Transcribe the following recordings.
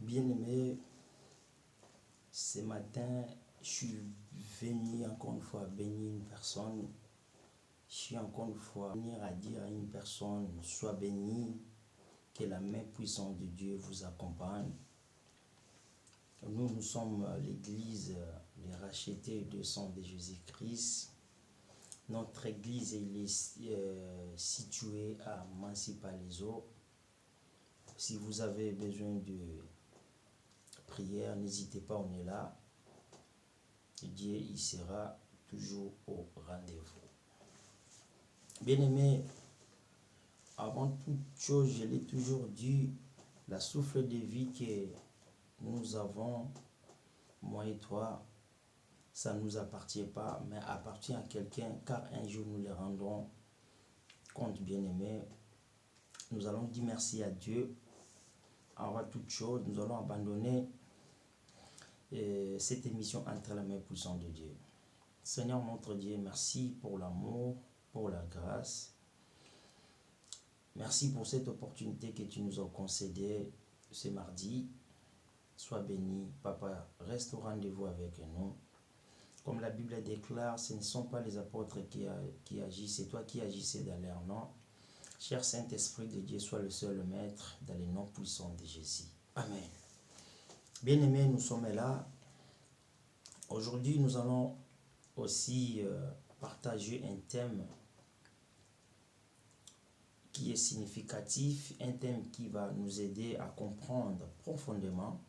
Bien-aimé, ce matin, je suis venu encore une fois bénir une personne. Je suis encore une fois venir à dire à une personne, sois béni, que la main puissante de Dieu vous accompagne. Nous sommes l'église, les rachetés du sang de Jésus-Christ. Notre église est située à Mansipalizo. Si vous avez besoin de prière, n'hésitez pas, on est là. Dieu il sera toujours au rendez-vous. Bien-aimé, avant toute chose, je l'ai toujours dit, la souffle de vie que nous avons, moi et toi, ça ne nous appartient pas, mais appartient à quelqu'un, car un jour nous les rendrons compte, bien-aimé. Nous allons dire merci à Dieu. Avant toute chose, nous allons abandonner cette émission entre la main puissante de Dieu. Seigneur notre Dieu, merci pour l'amour, pour la grâce. Merci pour cette opportunité que tu nous as concédée ce mardi. Sois béni, Papa, reste au rendez-vous avec nous. Comme la Bible déclare, ce ne sont pas les apôtres qui agissent, c'est toi qui agissais dans leur nom. Cher Saint-Esprit de Dieu, sois le seul maître dans les noms puissants de Jésus. Amen. Bien-aimés, nous sommes là. Aujourd'hui, nous allons aussi partager un thème qui est significatif, un thème qui va nous aider à comprendre profondément.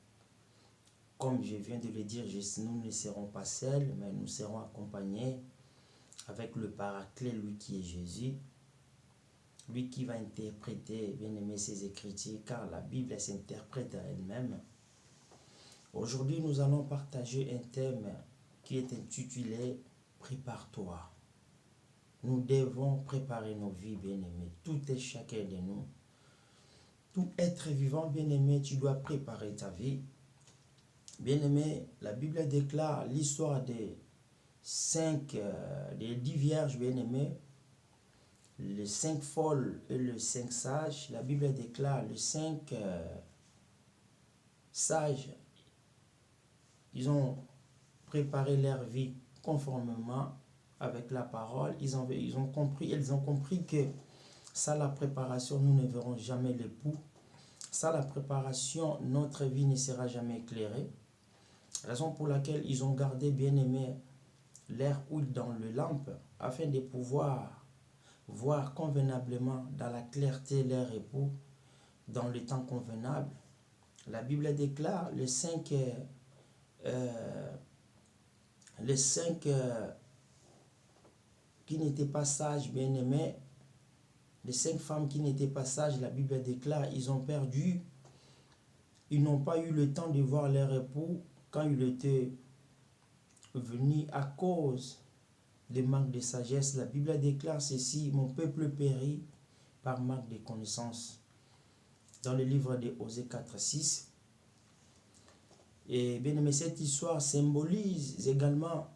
Comme je viens de le dire, nous ne serons pas seuls, mais nous serons accompagnés avec le Paraclet, lui qui est Jésus, lui qui va interpréter, bien aimé, ses Écritures, car la Bible s'interprète à elle-même. Aujourd'hui, nous allons partager un thème qui est intitulé « Prépare-toi ». Nous devons préparer nos vies, bien-aimés. Tout est chacun de nous. Tout être vivant, bien-aimé, tu dois préparer ta vie. Bien-aimé, la Bible déclare l'histoire des 10 vierges, bien-aimés, les 5 folles et les 5 sages. La Bible déclare les 5 sages, ils ont préparé leur vie conformément avec la parole. Ils ont compris que sans la préparation, nous ne verrons jamais l'époux. Sans la préparation, notre vie ne sera jamais éclairée. Raison pour laquelle ils ont gardé, bien aimé, leur huile dans le lampe afin de pouvoir voir convenablement dans la clarté leur époux dans le temps convenable. La Bible déclare les 5 qui n'étaient pas sages, bien aimés, les 5 femmes qui n'étaient pas sages, la Bible déclare, ils ont perdu, ils n'ont pas eu le temps de voir leur époux quand il était venu à cause des manques de sagesse. La Bible déclare ceci, mon peuple périt par manque de connaissance. Dans le livre de Osée 4:6. Et bien aimé, cette histoire symbolise également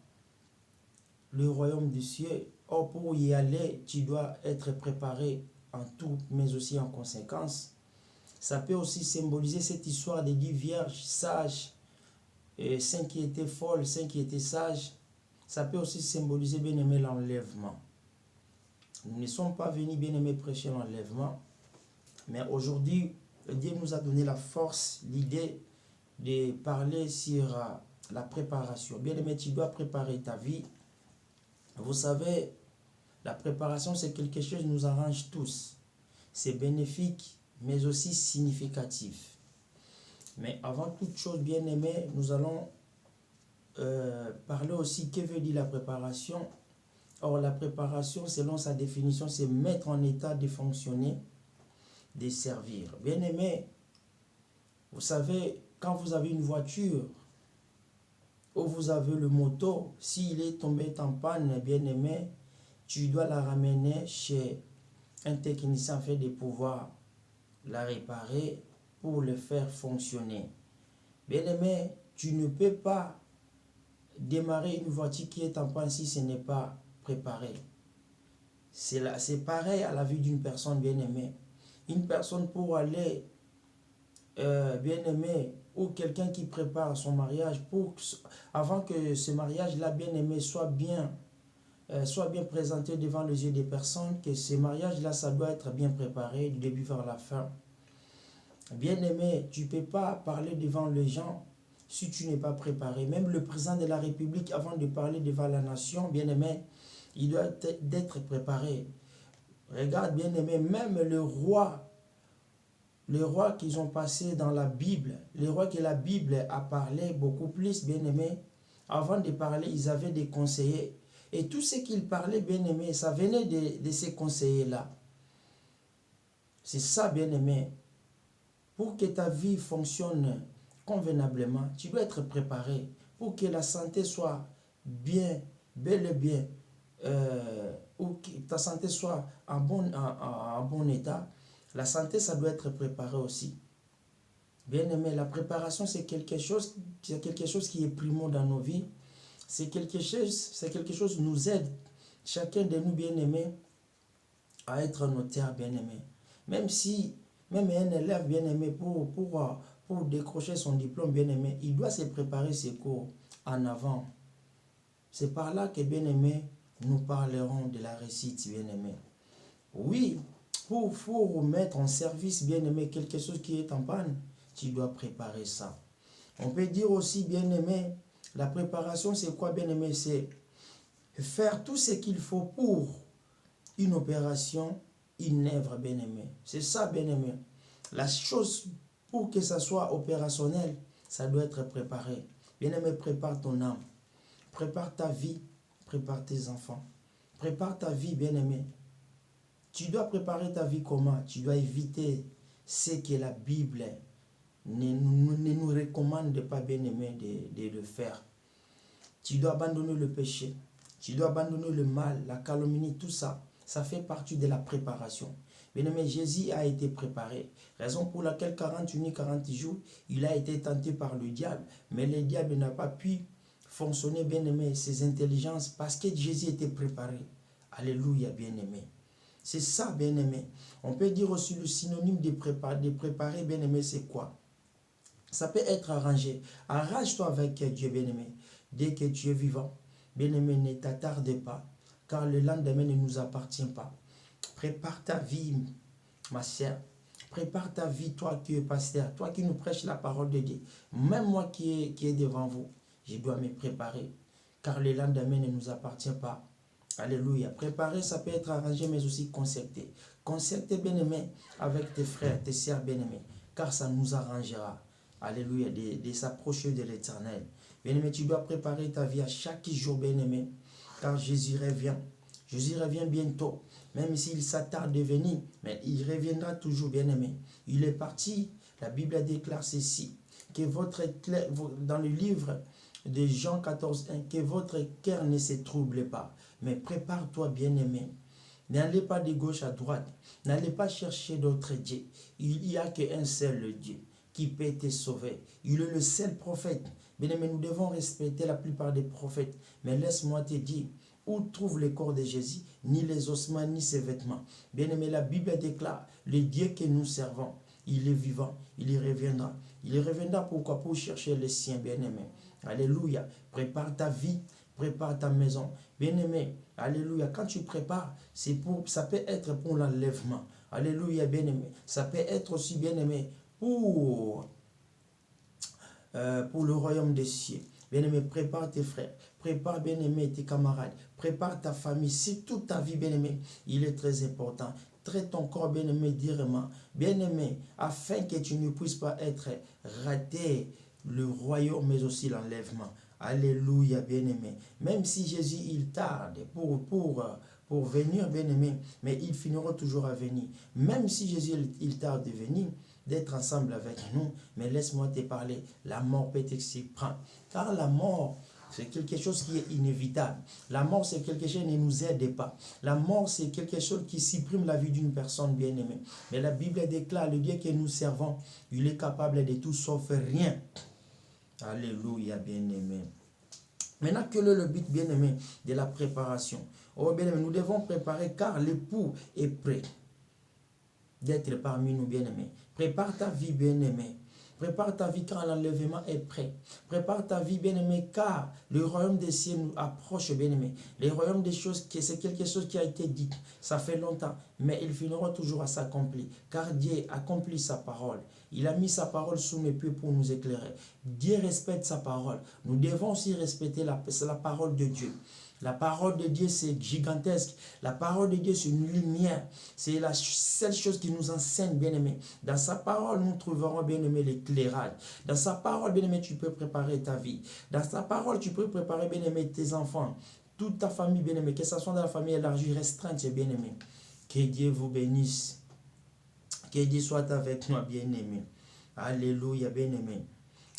le royaume des cieux. Or, pour y aller, tu dois être préparé en tout, mais aussi en conséquence. Ça peut aussi symboliser cette histoire des 10 vierges sages, et 5 qui étaient folles, 5 qui étaient sages. Ça peut aussi symboliser, bien aimé, l'enlèvement. Nous ne sommes pas venus, bien aimé, prêcher l'enlèvement, mais aujourd'hui, Dieu nous a donné la force, l'idée de parler sur la préparation. Bien aimé, tu dois préparer ta vie. Vous savez, la préparation, c'est quelque chose qui nous arrange tous. C'est bénéfique, mais aussi significatif. Mais avant toute chose, bien aimé, nous allons parler aussi que veut dire la préparation. Or, la préparation, selon sa définition, c'est mettre en état de fonctionner, de servir. Bien aimé, vous savez, quand vous avez une voiture ou vous avez le moto, s'il est tombé en panne, bien aimé, tu dois la ramener chez un technicien afin de pouvoir la réparer pour le faire fonctionner. Bien aimé, tu ne peux pas démarrer une voiture qui est en panne si ce n'est pas préparé. C'est pareil à la vie d'une personne, bien aimée. Une personne pour aller bien-aimé, ou quelqu'un qui prépare son mariage, avant que ce mariage-là, bien-aimé, soit bien présenté devant les yeux des personnes, que ce mariage-là, ça doit être bien préparé du début vers la fin. Bien-aimé, tu ne peux pas parler devant les gens si tu n'es pas préparé. Même le président de la République, avant de parler devant la nation, bien-aimé, il doit être préparé. Regarde, bien-aimé, même les rois qu'ils ont passés dans la Bible, les rois que la Bible a parlé beaucoup plus, bien-aimé, avant de parler, ils avaient des conseillers. Et tout ce qu'ils parlaient, bien-aimé, ça venait de ces conseillers-là. C'est ça, bien-aimé. Pour que ta vie fonctionne convenablement, tu dois être préparé. Pour que la santé soit bien, bel et bien, ou que ta santé soit en bon état, la santé, ça doit être préparé aussi. Bien aimé, la préparation, c'est quelque chose qui est primordial dans nos vies. C'est quelque chose qui nous aide, chacun de nous, bien aimé, à être notaire, bien aimé. Même un élève bien aimé, pour décrocher son diplôme bien aimé, il doit se préparer ses cours en avant. C'est par là que bien aimé, nous parlerons de la réussite bien aimé. Oui, pour mettre en service bien aimé quelque chose qui est en panne, tu dois préparer ça. On peut dire aussi bien aimé, la préparation c'est quoi bien aimé? C'est faire tout ce qu'il faut pour une opération, une œuvre bien aimé. C'est ça bien aimé. La chose pour que ça soit opérationnel, ça doit être préparé. Bien aimé, prépare ton âme. Prépare ta vie, prépare tes enfants. Prépare ta vie, bien-aimé. Tu dois préparer ta vie comment? Tu dois éviter ce que la Bible ne nous recommande pas, bien-aimé, de le faire. Tu dois abandonner le péché. Tu dois abandonner le mal, la calomnie, tout ça. Ça fait partie de la préparation. Bien-aimé, Jésus a été préparé. Raison pour laquelle 40 nuits, 40 jours, il a été tenté par le diable. Mais le diable n'a pas pu fonctionner, bien-aimé, ses intelligences, parce que Jésus était préparé. Alléluia, bien-aimé. C'est ça, bien-aimé. On peut dire aussi le synonyme de préparer, bien-aimé, c'est quoi? Ça peut être arrangé. Arrange-toi avec Dieu, bien-aimé. Dès que tu es vivant, bien-aimé, ne t'attarde pas, car le lendemain ne nous appartient pas. Prépare ta vie, ma sœur. Prépare ta vie, toi qui es pasteur, toi qui nous prêches la parole de Dieu. Même moi qui est devant vous, je dois me préparer, car le lendemain ne nous appartient pas. Alléluia. Préparer, ça peut être arrangé, mais aussi concerté. Concerté, bien-aimé, avec tes frères, tes sœurs bien-aimés, car ça nous arrangera. Alléluia, de s'approcher de l'Éternel. Bien-aimé, tu dois préparer ta vie à chaque jour, bien-aimé, car Jésus revient. Jésus revient bientôt, même s'il s'attarde de venir, mais il reviendra toujours, bien-aimé. Il est parti, la Bible déclare ceci, que dans le livre de Jean 14, 1, que votre cœur ne se trouble pas, mais prépare-toi, bien-aimé. N'allez pas de gauche à droite, n'allez pas chercher d'autres dieux. Il n'y a qu'un seul Dieu qui peut te sauver. Il est le seul prophète. Bien-aimé, nous devons respecter la plupart des prophètes, mais laisse-moi te dire, où trouve le corps de Jésus? Ni les ossements, ni ses vêtements. Bien-aimé, la Bible déclare, le Dieu que nous servons, il est vivant, il y reviendra. Il reviendra pourquoi? Pour chercher les siens, bien-aimé. Alléluia. Prépare ta vie, prépare ta maison. Bien-aimé, alléluia. Quand tu prépares, ça peut être pour l'enlèvement. Alléluia, bien-aimé. Ça peut être aussi, bien-aimé, pour le royaume des cieux. Bien-aimé, prépare tes frères, prépare, bien-aimé, tes camarades, prépare ta famille, c'est toute ta vie, bien-aimé. Il est très important. Traite ton corps, bien-aimé, directement, bien-aimé, afin que tu ne puisses pas être raté le royaume, mais aussi l'enlèvement. Alléluia, bien-aimé. Même si Jésus, il tarde pour venir, bien-aimé, mais il finira toujours à venir. Même si Jésus, il tarde de venir, d'être ensemble avec nous, mais laisse-moi te parler, la mort peut t'y prendre. Car la mort, c'est quelque chose qui est inévitable. La mort, c'est quelque chose qui ne nous aide pas. La mort, c'est quelque chose qui supprime la vie d'une personne bien-aimée. Mais la Bible déclare, le Dieu que nous servons, il est capable de tout sauf rien. Alléluia, bien-aimé. Maintenant, quel est le but, bien-aimé, de la préparation? Oh, bien-aimé, nous devons préparer car l'époux est prêt d'être parmi nous, bien-aimés. Prépare ta vie, bien-aimé. Prépare ta vie car l'enlèvement est prêt. Prépare ta vie, bien-aimé, car le royaume des cieux nous approche, bien-aimé. Le royaume des choses, c'est quelque chose qui a été dit. Ça fait longtemps, mais il finira toujours à s'accomplir. Car Dieu accomplit sa parole. Il a mis sa parole sous mes pieds pour nous éclairer. Dieu respecte sa parole. Nous devons aussi respecter la parole de Dieu. La parole de Dieu, c'est gigantesque. La parole de Dieu, c'est une lumière. C'est la seule chose qui nous enseigne, bien-aimé. Dans sa parole, nous trouverons, bien-aimé, l'éclairage. Dans sa parole, bien-aimé, tu peux préparer ta vie. Dans sa parole, tu peux préparer, bien-aimé, tes enfants. Toute ta famille, bien-aimé, que ce soit dans la famille élargie, restreinte, bien-aimé. Que Dieu vous bénisse. Que Dieu soit avec moi, bien-aimé. Alléluia, bien-aimé.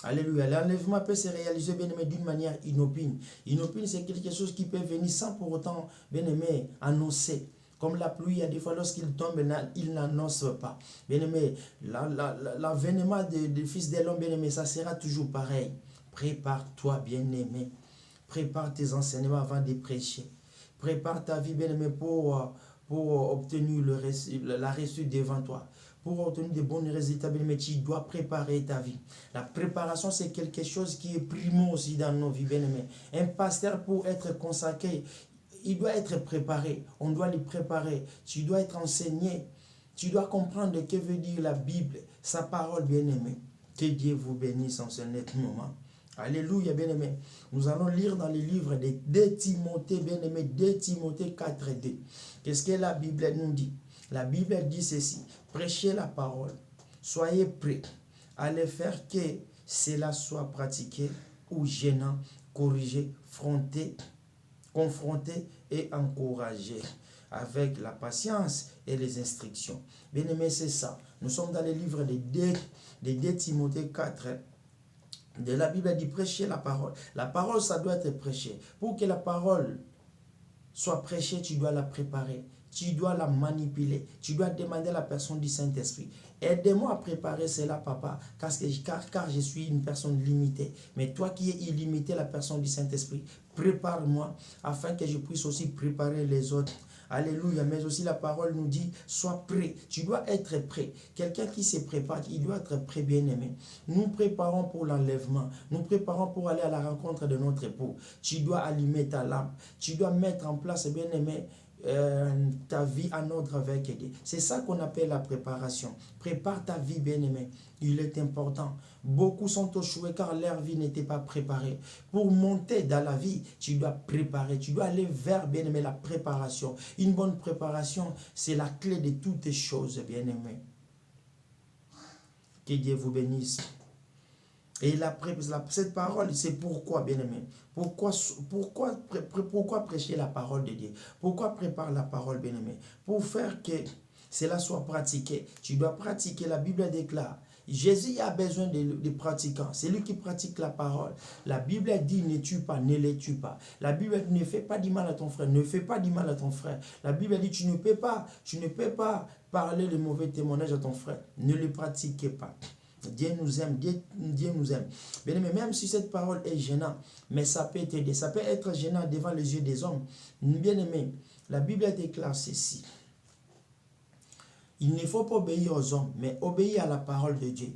Alléluia. L'enlèvement peut se réaliser, bien-aimé, d'une manière inopine. Inopine, c'est quelque chose qui peut venir sans pour autant, bien-aimé, annoncer. Comme la pluie, il y a des fois, lorsqu'il tombe, il n'annonce pas. Bien-aimé, l'avènement du Fils de l'homme, bien-aimé, ça sera toujours pareil. Prépare-toi, bien-aimé. Prépare tes enseignements avant de prêcher. Prépare ta vie, bien-aimé, pour obtenir la réussite devant toi. Pour obtenir de bons résultats, mais tu dois préparer ta vie. La préparation, c'est quelque chose qui est primo aussi dans nos vies, bien-aimés. Un pasteur, pour être consacré, il doit être préparé. On doit le préparer. Tu dois être enseigné. Tu dois comprendre ce que veut dire la Bible, sa parole, bien-aimé. Que Dieu vous bénisse en ce net moment. Alléluia, bien-aimé. Nous allons lire dans le livre de 2 Timothée, bien-aimé, 2 Timothée 4:2. Qu'est-ce que la Bible nous dit? La Bible dit ceci: prêchez la parole, soyez prêts à le faire que cela soit pratiqué ou gênant, corrigé, confronté et encouragé avec la patience et les instructions. Bien-aimé, c'est ça. Nous sommes dans le livre de 2 Timothée 4. De la Bible dit prêcher la parole. La parole, ça doit être prêché. Pour que la parole soit prêchée, tu dois la préparer. Tu dois la manipuler. Tu dois demander à la personne du Saint-Esprit: aide-moi à préparer cela, papa, car je suis une personne limitée. Mais toi qui es illimité, la personne du Saint-Esprit, prépare-moi afin que je puisse aussi préparer les autres. Alléluia. Mais aussi la parole nous dit: sois prêt. Tu dois être prêt. Quelqu'un qui se prépare, il doit être prêt, bien-aimé. Nous préparons pour l'enlèvement. Nous préparons pour aller à la rencontre de notre époux. Tu dois allumer ta lampe. Tu dois mettre en place, bien-aimé, ta vie en ordre avec Dieu. C'est ça qu'on appelle la préparation. Prépare ta vie, bien-aimé. Il est important. Beaucoup sont échoués car leur vie n'était pas préparée. Pour monter dans la vie, tu dois préparer. Tu dois aller vers, bien-aimé, la préparation. Une bonne préparation, c'est la clé de toutes les choses, bien-aimé. Que Dieu vous bénisse. Et cette parole, c'est pourquoi, bien-aimé. Pourquoi prêcher la parole de Dieu? Pourquoi préparer la parole, bien-aimé? Pour faire que cela soit pratiqué. Tu dois pratiquer. La Bible déclare: Jésus a besoin de pratiquants. C'est lui qui pratique la parole. La Bible dit: ne tue pas, ne les tue pas. La Bible dit: ne fais pas du mal à ton frère, ne fais pas du mal à ton frère. La Bible dit: tu ne peux pas parler le mauvais témoignage à ton frère. Ne le pratiquez pas. Dieu nous aime, Dieu nous aime. Bien aimé, même si cette parole est gênante, mais ça peut t'aider, ça peut être gênant devant les yeux des hommes. Bien aimé, la Bible déclare ceci: il ne faut pas obéir aux hommes, mais obéir à la parole de Dieu.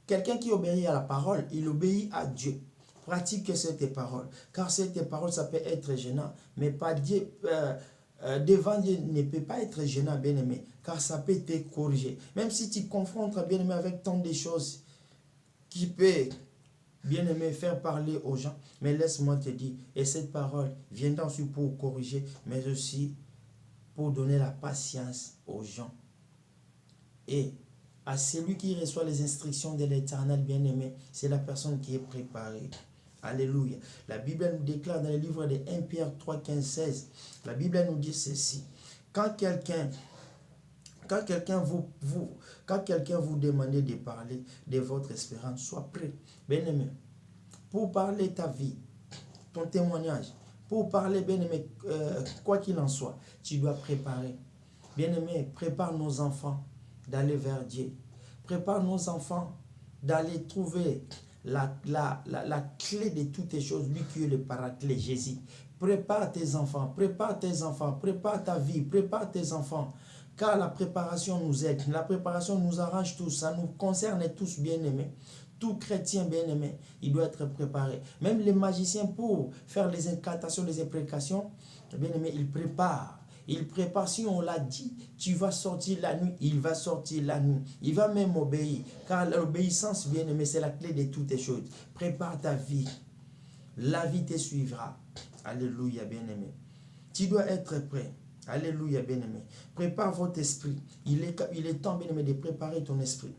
Quelqu'un qui obéit à la parole, il obéit à Dieu. Pratique cette parole, car cette parole, ça peut être gênant, mais pas Dieu. Devant Dieu ne peut pas être gênant, bien-aimé, car ça peut te corriger. Même si tu confrontes, bien-aimé, avec tant de choses qui peuvent, bien-aimé, faire parler aux gens, mais laisse-moi te dire, et cette parole viendra aussi pour corriger, mais aussi pour donner la patience aux gens. Et à celui qui reçoit les instructions de l'Éternel, bien-aimé, c'est la personne qui est préparée. Alléluia. La Bible nous déclare dans le livre de 1 Pierre 3, 15, 16. La Bible nous dit ceci: quand quelqu'un vous demande de parler de votre espérance, sois prêt, bien-aimé, pour parler ta vie, ton témoignage, pour parler, bien-aimé, quoi qu'il en soit, tu dois préparer. Bien-aimé, prépare nos enfants d'aller vers Dieu. Prépare nos enfants d'aller trouver la clé de toutes les choses, lui qui est le paraclet, Jésus. Prépare tes enfants, prépare ta vie, prépare tes enfants. Car la préparation nous aide, la préparation nous arrange tous, ça nous concerne tous, bien-aimés. Tout chrétien bien-aimé, il doit être préparé. Même les magiciens, pour faire les incantations, les imprécations, bien-aimé, ils préparent. Il prépare, si on l'a dit, tu vas sortir la nuit, il va sortir la nuit. Il va même obéir. Car l'obéissance, bien-aimé, c'est la clé de toutes les choses. Prépare ta vie. La vie te suivra. Alléluia, bien-aimé. Tu dois être prêt. Alléluia, bien-aimé. Prépare votre esprit. Il est temps, bien-aimé, de préparer ton esprit.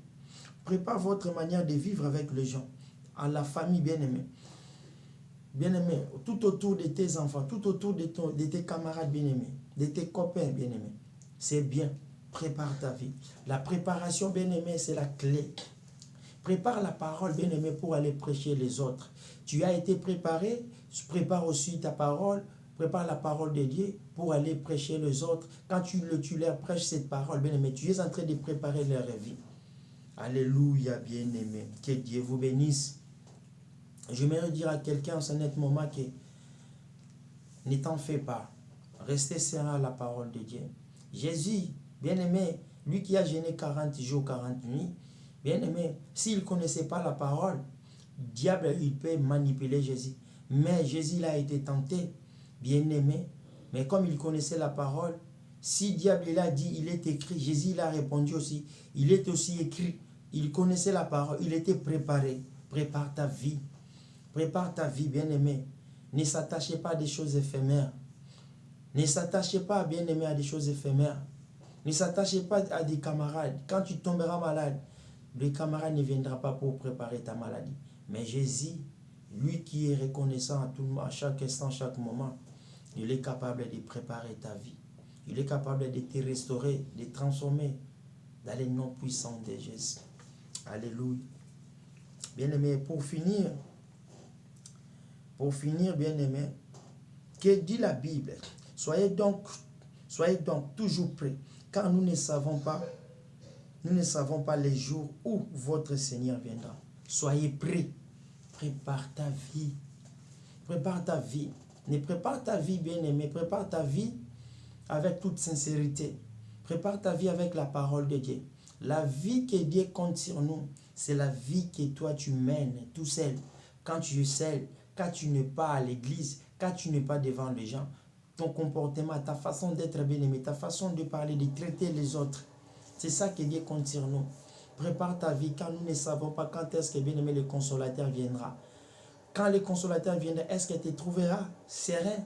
Prépare votre manière de vivre avec les gens. À la famille, bien-aimé. Bien-aimé, tout autour de tes enfants, tout autour de tes camarades bien-aimés, de tes copains bien-aimés. C'est bien. Prépare ta vie. La préparation, bien-aimé, c'est la clé. Prépare la parole, bien-aimé, pour aller prêcher les autres. Tu as été préparé, prépare aussi ta parole, prépare la parole de Dieu pour aller prêcher les autres. Quand tu leur prêches cette parole, bien-aimé, tu es en train de préparer leur vie. Alléluia, bien-aimé. Que Dieu vous bénisse. J'aimerais dire à quelqu'un en ce net moment que ne t'en fais pas. Restez serein à la parole de Dieu. Jésus, bien-aimé, lui qui a jeûné 40 jours, 40 nuits, bien-aimé, s'il ne connaissait pas la parole, diable, il peut manipuler Jésus. Mais Jésus a été tenté, bien-aimé, mais comme il connaissait la parole, si diable il a dit, il est écrit, Jésus il a répondu aussi, il est aussi écrit, il connaissait la parole, il était préparé. Prépare ta vie. Prépare ta vie, bien-aimé. Ne s'attachez pas à des choses éphémères. Ne s'attachez pas, bien-aimé, à des choses éphémères. Ne s'attachez pas à des camarades. Quand tu tomberas malade, le camarade ne viendra pas pour préparer ta maladie. Mais Jésus, lui qui est reconnaissant à chaque instant, chaque moment, il est capable de préparer ta vie. Il est capable de te restaurer, de te transformer dans les noms puissants de Jésus. Alléluia. Bien-aimé, pour finir, bien-aimé, que dit la Bible? Soyez donc toujours prêts, car nous ne savons pas les jours où votre Seigneur viendra. Soyez prêts. Prépare ta vie. Prépare ta vie. Ne prépare ta vie, bien-aimé. Prépare ta vie avec toute sincérité. Prépare ta vie avec la parole de Dieu. La vie que Dieu compte sur nous, c'est la vie que toi tu mènes tout seul. Quand tu es seul, quand tu n'es pas à l'église, quand tu n'es pas devant les gens, ton comportement, ta façon d'être bien-aimé, ta façon de parler, de traiter les autres, c'est ça que Dieu compte sur nous. Prépare ta vie, car nous ne savons pas quand est-ce que bien-aimé le consolateur viendra. Quand le consolateur viendra, est-ce que tu trouveras serein,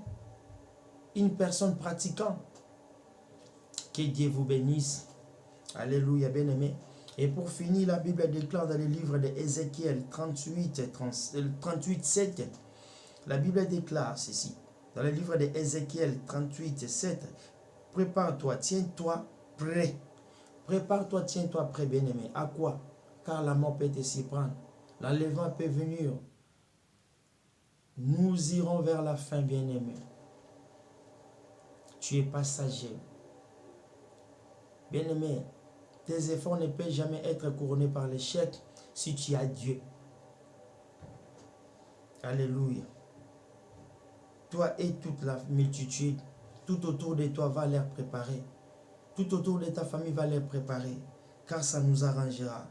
une personne pratiquante? Que Dieu vous bénisse. Alléluia, bien-aimé. Et pour finir, la Bible déclare dans le livre d'Ézéchiel 38, 7, la Bible déclare ceci. Dans le livre d'Ézéchiel 38, 7, prépare-toi, tiens-toi prêt. Prépare-toi, tiens-toi prêt, bien-aimé. À quoi? Car la mort peut te s'y prendre. L'enlèvement peut venir. Nous irons vers la fin, bien-aimé. Tu es passager. Bien-aimé, tes efforts ne peuvent jamais être couronnés par l'échec si tu as Dieu. Alléluia. Toi et toute la multitude, tout autour de toi va les préparer. Tout autour de ta famille va les préparer, car ça nous arrangera.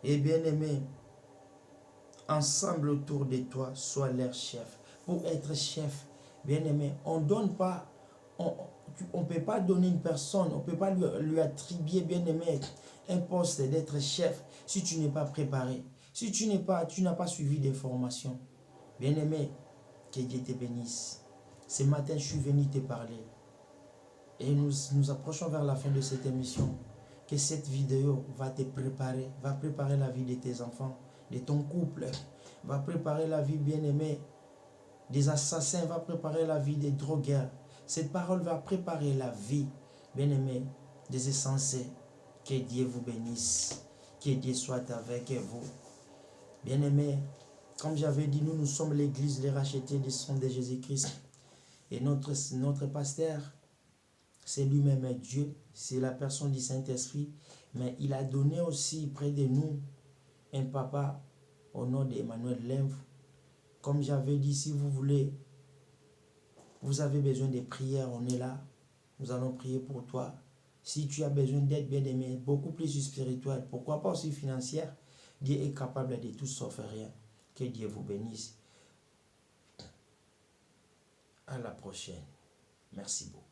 Et bien-aimé, ensemble autour de toi, sois leur chef. Pour être chef, bien-aimé, on ne donne pas, on ne peut pas donner une personne, on ne peut pas lui attribuer, bien-aimé, un poste d'être chef si tu n'es pas préparé, si tu n'as pas suivi des formations. Bien-aimé, que Dieu te bénisse. Ce matin, je suis venu te parler. Et nous approchons vers la fin de cette émission. Que cette vidéo va te préparer, va préparer la vie de tes enfants, de ton couple, va préparer la vie, bien-aimée, des assassins, va préparer la vie des drogueurs. Cette parole va préparer la vie, bien-aimée, des insensés. Que Dieu vous bénisse. Que Dieu soit avec vous. Bien-aimés, comme j'avais dit, nous sommes l'église, les rachetés du sang de Jésus-Christ. Et notre pasteur, c'est lui-même Dieu, c'est la personne du Saint-Esprit. Mais il a donné aussi près de nous un papa au nom d'Emmanuel Lemve. Comme j'avais dit, si vous voulez, vous avez besoin de prières, on est là. Nous allons prier pour toi. Si tu as besoin d'aide, bien aimé, beaucoup plus spirituelle, pourquoi pas aussi financière, Dieu est capable de tout sauf rien. Que Dieu vous bénisse. À la prochaine. Merci beaucoup.